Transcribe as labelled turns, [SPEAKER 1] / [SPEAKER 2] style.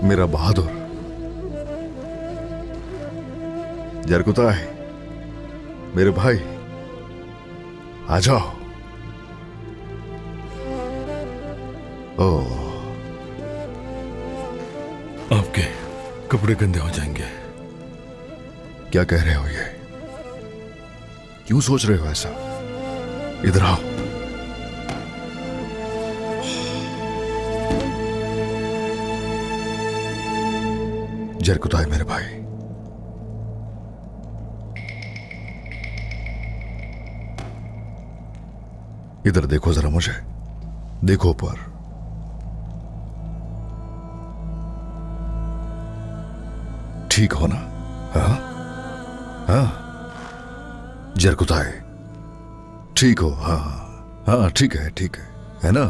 [SPEAKER 1] मेरा बहादुर जरकुताय, मेरे भाई आ जाओ। ओह,
[SPEAKER 2] आपके कपड़े गंदे हो जाएंगे।
[SPEAKER 1] क्या कह रहे हो ये? क्यों सोच रहे हो ऐसा? इधर आओ। जरकुताय मेरे भाई, इधर देखो जरा मुझे, देखो ऊपर। ठीक हो ना? हाँ हाँ जरकुताय, ठीक हो? हाँ हाँ ठीक है, ठीक है ना?